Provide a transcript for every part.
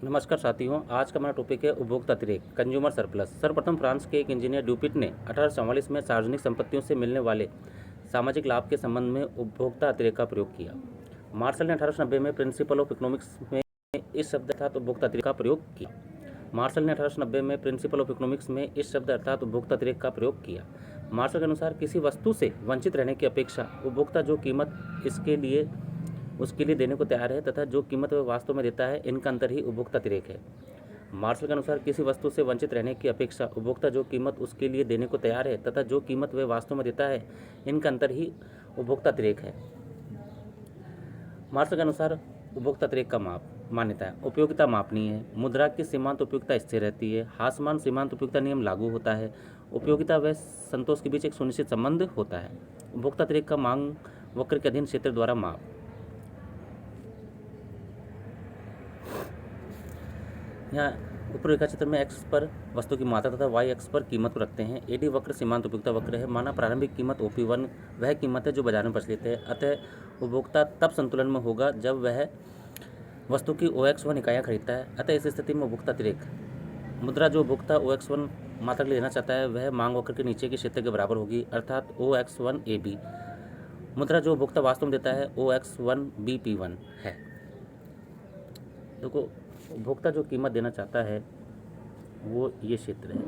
नमस्कार साथियों, आज का हमारा टॉपिक है उपभोक्ता अतिरेक कंज्यूमर सरप्लस। सर्वप्रथम फ्रांस के एक इंजीनियर ड्यूपिट ने 1844 में सार्वजनिक संपत्तियों से मिलने वाले सामाजिक लाभ के संबंध में उपभोक्ता अतिरेक का प्रयोग किया। मार्शल ने 1890 में प्रिंसिपल ऑफ इकोनॉमिक्स में इस शब्द अर्थात उपभोक्ता अतिरेक का प्रयोग किया। मार्शल ने 1890 में प्रिंसिपल ऑफ इकोनॉमिक्स में इस शब्द अर्थात उपभोक्ता अतिरेक का प्रयोग किया। मार्शल के अनुसार किसी वस्तु से वंचित रहने की अपेक्षा उपभोक्ता जो कीमत उसके लिए देने को तैयार है तथा जो कीमत वह वास्तव में देता है, इनका अंतर ही उपभोक्ता अतिरेक है। मार्शल के अनुसार किसी वस्तु से वंचित रहने की अपेक्षा उपभोक्ता जो कीमत उसके लिए देने को तैयार है तथा जो कीमत वह वास्तव में देता है, इनका अंतर ही उपभोक्ता अतिरेक है। मार्शल के अनुसार उपभोक्ता अतिरेक का मान्यता है। उपयोगिता मापनीय है। मुद्रा की सीमांत उपयोगिता स्थिर रहती है। हासमान सीमांत उपयोगिता नियम लागू होता है। उपयोगिता व संतोष के बीच एक सुनिश्चित संबंध होता है। उपभोक्ता अतिरेक का मांग वक्र के अधीन क्षेत्र द्वारा माप। यहाँ ऊपर रेखा चित्र में एक्स पर वस्तु की मात्रा तथा वाई एक्स पर कीमत को रखते हैं। एडी वक्र सीमांत उपयोगिता वक्र है। माना प्रारंभिक कीमत OP1 वह कीमत है जो बाजार में प्रचलित है। अतः उपभोक्ता तब संतुलन में होगा जब वह वस्तु की OX1 इकाइयाँ खरीदता है। अतः इस स्थिति में उपभोक्ता अतिरेक मुद्रा जो उपभोक्ता OX1 मात्रा के लिए लेना चाहता है वह मांग वक्र के नीचे के क्षेत्र के बराबर होगी, अर्थात OX1AB। मुद्रा जो उपभोक्ता वास्तव में देता है OX1BP1 है। देखो, उपभोक्ता जो कीमत देना चाहता है वो ये क्षेत्र है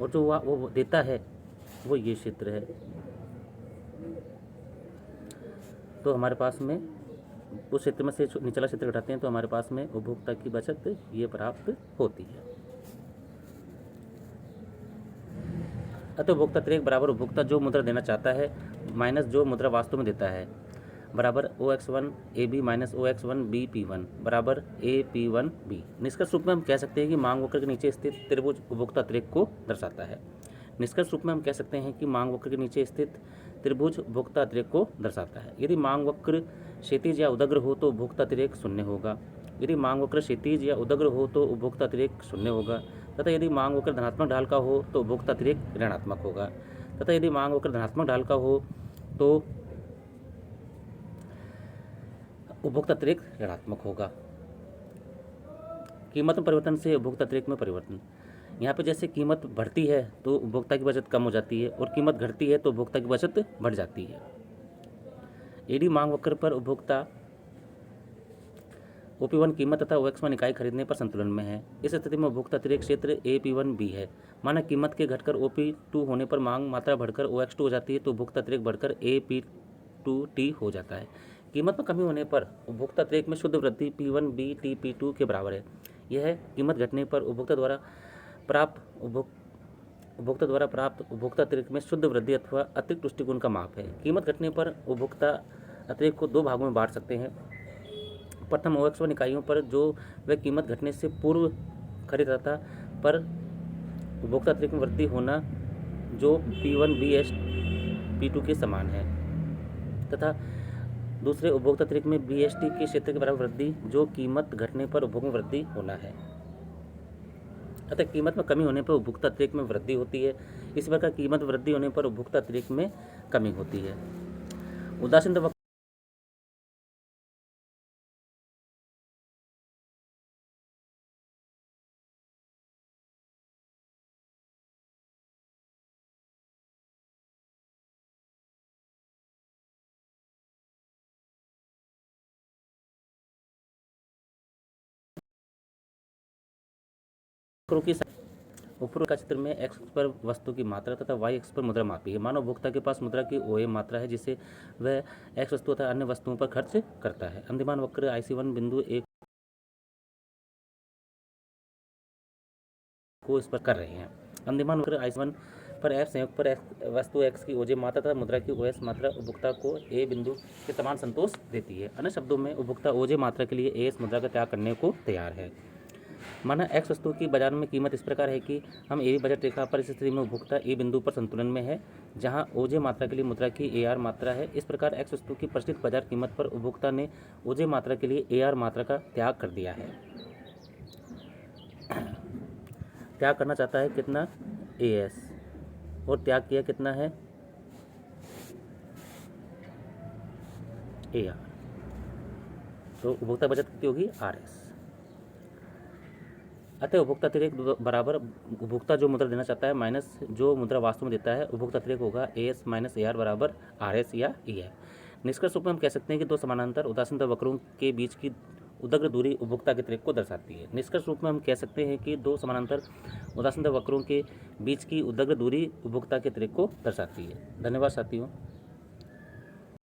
और जो वो देता है वो ये क्षेत्र है। तो हमारे पास में उस क्षेत्र में से निचला क्षेत्र घटाते हैं तो हमारे पास में उपभोक्ता की बचत ये प्राप्त होती है। अतः उपभोक्ता अतिरेक बराबर उपभोक्ता जो मुद्रा देना चाहता है माइनस जो मुद्रा वास्तव में देता है बराबर OX1AB माइनस OX1BP1 बराबर AP1B। निष्कर्ष रूप में हम कह सकते हैं कि मांग वक्र के नीचे स्थित त्रिभुज उपभोक्ता अतिरेक को दर्शाता है। निष्कर्ष रूप में हम कह सकते हैं कि मांग वक्र के नीचे स्थित त्रिभुज उपभोक्ता अतिरेक को दर्शाता है। यदि मांग वक्र क्षैतिज या उदग्र हो तो उपभोक्ता अतिरेक शून्य होगा। यदि मांग वक्र क्षैतिज या उदग्र हो तो उपभोक्ता अतिरेक शून्य होगा तथा यदि मांग वक्र धनात्मक ढाल का हो तो उपभोक्ता अतिरेक ऋणात्मक होगा तथा यदि मांग वक्र धनात्मक ढाल का हो तो उपभोक्ता अतिरेक ऋणात्मक होगा। कीमत में परिवर्तन से उपभोक्ता अतिरेक में परिवर्तन। यहाँ पे जैसे कीमत बढ़ती है तो उपभोक्ता की बचत कम हो जाती है और कीमत घटती है तो उपभोक्ता की बचत बढ़ जाती है। एडी मांग वक्र पर उपभोक्ता OP1 कीमत तथा OX1 इकाई खरीदने पर संतुलन में है। इस स्थिति में उपभोक्ता अतिरेक क्षेत्र AP1B है। माना कीमत के घटकर OP2 होने पर मांग मात्रा बढ़कर OX2 हो जाती है तो उपभोक्ता अतिरेक बढ़कर AP2T हो जाता है। कीमत में कमी होने पर उपभोक्ता अतिरेक में शुद्ध वृद्धि P1B T P2 के बराबर है। यह कीमत घटने पर उपभोक्ता द्वारा प्राप्त उपभोक्ता अतिरेक में शुद्ध वृद्धि अथवा अतिरिक्त दृष्टिकोण का माप है। कीमत घटने पर उपभोक्ता अतिरेक को दो भागों में बांट सकते हैं। प्रथम OX1 इकाइयों पर जो वह कीमत घटने से पूर्व खरीद रहा था पर उपभोक्ता अतिरेक में वृद्धि होना जो P1B P2 के समान है तथा दूसरे उपभोक्ता अतिरेक में BST के क्षेत्र के बराबर वृद्धि जो कीमत घटने पर उपभोग में वृद्धि होना है। अतः कीमत में कमी होने पर उपभोक्ता अतिरेक में वृद्धि होती है। इसी प्रकार कीमत वृद्धि होने पर उपभोक्ता अतिरेक में कमी होती है। उदासीन ऊपर का चित्र में एक्स पर वस्तु की मात्रा तथा वाई एक्स पर मुद्रा मापी है। मानो उपभोक्ता के पास मुद्रा की OA मात्रा है जिसे वह एक्स वस्तु तथा अन्य वस्तुओं पर खर्च करता है। अंतिमान वक्र IC1 बिंदु 1 को इस पर कर रहे हैं। अंतिमान वक्र IC1 पर F संयुक्त पर वस्तु X की OJ मात्रा तथा मुद्रा की OS मात्रा उपभोक्ता को A बिंदु के समान संतोष देती है। अन्य शब्दों में उपभोक्ता OJ मात्रा के लिए AS मुद्रा का त्याग करने को तैयार है। माना X वस्तु की बाजार में कीमत इस प्रकार है कि हम AB बजट रेखा पर इस स्थिति में उपभोक्ता A बिंदु पर संतुलन में है जहां OJ मात्रा के लिए मुद्रा की AR मात्रा है। इस प्रकार X वस्तु की प्रचलित बाजार कीमत पर उपभोक्ता ने OJ मात्रा के लिए AR मात्रा का त्याग कर दिया है। त्याग करना चाहता है कितना AS और त्याग किया कितना है AR। तो उपभोक्ता बचत कितनी होगी, RS। अतः उपभोक्ता अतिरेक बराबर उपभोक्ता जो मुद्रा देना चाहता है माइनस जो मुद्रा वास्तव में देता है, उपभोक्ता अतिरेक होगा AS माइनस AR बराबर RS या EF। निष्कर्ष रूप में हम कह सकते हैं कि दो समानांतर उदासीनता वक्रों के बीच की उदग्र दूरी उपभोक्ता के अतिरेक को दर्शाती है। निष्कर्ष रूप में हम कह सकते हैं कि दो समानांतर उदासीनता वक्रों के बीच की उदग्र दूरी उपभोक्ता के अतिरेक को दर्शाती है। धन्यवाद साथियों।